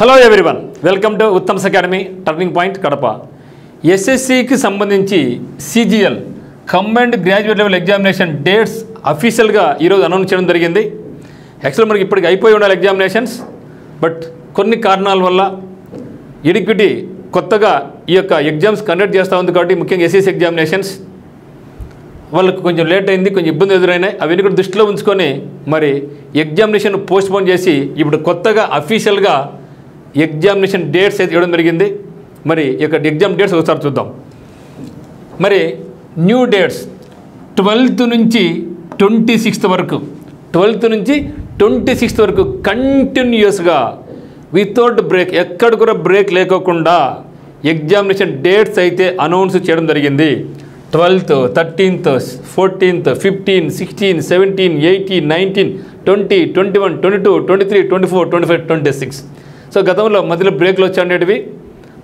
Hello everyone, welcome to Uttam's academy turning point Kadapa. ఎస్ఎస్సికి సంబంధించి CGL combined graduate level examination dates అఫీషియల్గా ఈరోజు announce చేయడం జరిగింది. యాక్చువల్ మనకి ఇప్పటికి అయిపోయి ఉండాలి ఎగ్జామినేషన్స్, బట్ కొన్ని కారణాల వల్ల ఎడిక్విటీ కొత్తగా ఈ యొక్క ఎగ్జామ్స్ కండక్ట్ చేస్తూ ఉంది కాబట్టి ముఖ్యంగా ఎస్ఎస్సి ఎగ్జామినేషన్స్ వాళ్ళకు కొంచెం లేట్ అయింది, కొంచెం ఇబ్బంది ఎదురైనాయి. అవన్నీ కూడా దృష్టిలో ఉంచుకొని మరి ఎగ్జామినేషన్ పోస్ట్పోన్ చేసి ఇప్పుడు కొత్తగా అఫీషియల్గా ఎగ్జామినేషన్ డేట్స్ అయితే ఇవ్వడం జరిగింది. మరి ఇక ఎగ్జామ్ డేట్స్ ఒకసారి చూద్దాం. మరి న్యూ డేట్స్ 12th నుంచి 26th వరకు, 12th నుంచి 26th వరకు కంటిన్యూస్గా వితౌట్ బ్రేక్, ఎక్కడ కూడా బ్రేక్ లేకోకుండా ఎగ్జామినేషన్ డేట్స్ అయితే అనౌన్స్ చేయడం జరిగింది. 12th, 13th, 14th, 15, 16, 17, 18, 19, 20, 21, 22, 23, 24, 25, 26. సో గతంలో మధ్యలో బ్రేక్లు వచ్చేటివి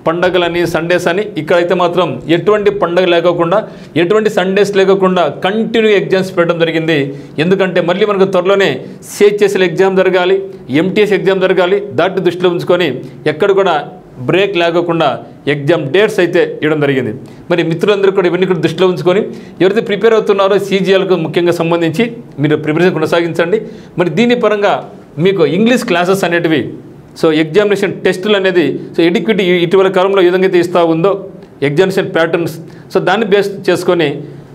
పండగలని, సండేస్ అని. ఇక్కడైతే మాత్రం ఎటువంటి పండగ లేకోకుండా, ఎటువంటి సండేస్ లేకోకుండా కంటిన్యూ ఎగ్జామ్స్ పెట్టడం జరిగింది. ఎందుకంటే మళ్ళీ మనకు త్వరలోనే సిహెచ్ఎస్ఎల్ ఎగ్జామ్ జరగాలి, ఎంటీఎస్ ఎగ్జామ్ జరగాలి. దాన్ని దృష్టిలో ఉంచుకొని ఎక్కడ కూడా బ్రేక్ లేకోకుండా ఎగ్జామ్ డేట్స్ అయితే ఇవ్వడం జరిగింది. మరి మిత్రులందరూ కూడా ఇవన్నీ కూడా దృష్టిలో ఉంచుకొని ఎవరైతే ప్రిపేర్ అవుతున్నారో సిజిఎల్కు ముఖ్యంగా సంబంధించి మీరు ప్రిపరేషన్ కొనసాగించండి. మరి దీని పరంగా మీకు ఇంగ్లీష్ క్లాసెస్ అనేటివి, సో ఎగ్జామినేషన్ టెస్టులు అనేది, సో ఎడిక్విటీ ఇటీవల కాలంలో ఏ విధంగా అయితే ఇస్తూ ఉందో ఎగ్జామినేషన్ ప్యాటర్న్స్, సో దాన్ని బేస్ చేసుకొని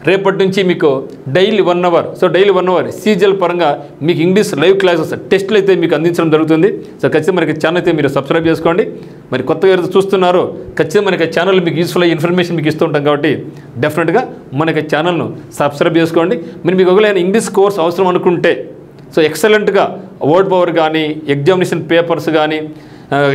రేపటి నుంచి మీకు daily 1 hour, so daily 1 hour CGL పరంగా మీకు ఇంగ్లీష్ లైవ్ క్లాసెస్ టెస్టులు అయితే మీకు అందించడం జరుగుతుంది. సో ఖచ్చితంగా మనకి ఛానల్ అయితే మీరు సబ్స్క్రైబ్ చేసుకోండి. మరి కొత్తగా ఎవరైతే చూస్తున్నారో ఖచ్చితంగా మనకి ఛానల్ మీకు యూస్ఫుల్ అయ్యే ఇన్ఫర్మేషన్ మీకు ఇస్తూ ఉంటాం కాబట్టి డెఫినెట్గా మనకి ఛానల్ను సబ్స్క్రైబ్ చేసుకోండి. మరి మీకు ఒకవేళ ఇంగ్లీష్ కోర్స్ అవసరం అనుకుంటే, సో ఎక్సలెంట్గా వర్డ్ పవర్ కానీ, ఎగ్జామినేషన్ పేపర్స్ కానీ,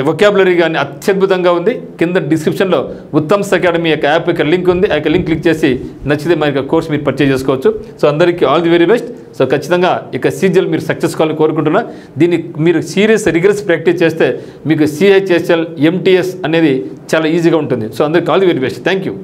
వొకాబులరీ కానీ అత్యద్భుతంగా ఉంది. కింద డిస్క్రిప్షన్లో ఉత్తమ్స్ అకాడమీ యొక్క యాప్ యొక్క లింక్ ఉంది. ఆ యొక్క లింక్ క్లిక్ చేసి నచ్చితే మన యొక్క కోర్స్ మీరు పర్చేజ్ చేసుకోవచ్చు. సో అందరికీ all the very best. So ఖచ్చితంగా ఇక సిజిఎల్ మీరు సక్సెస్ కావాలని కోరుకుంటున్నా. దీన్ని మీరు సీరియస్ రిగరస్ ప్రాక్టీస్ చేస్తే మీకు సిహెచ్ఎస్ఎల్, ఎంటీఎస్ అనేది చాలా ఈజీగా ఉంటుంది. సో అందరికీ all the very best. Thank you.